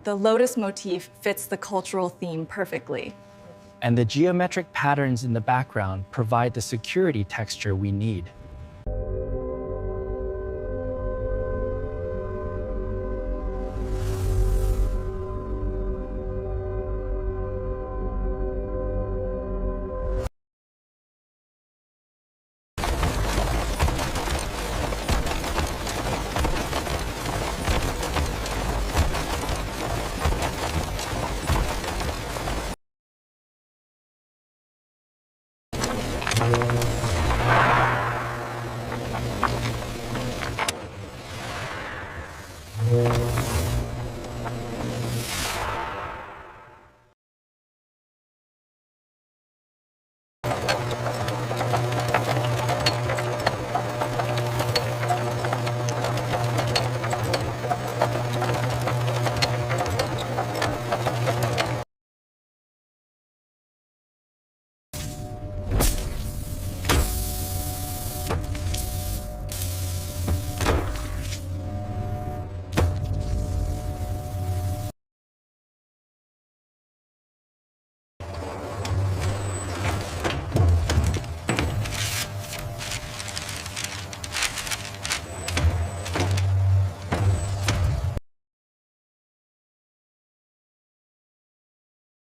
The lotus motif fits the cultural theme perfectly. And the geometric patterns in the background provide the security texture we need.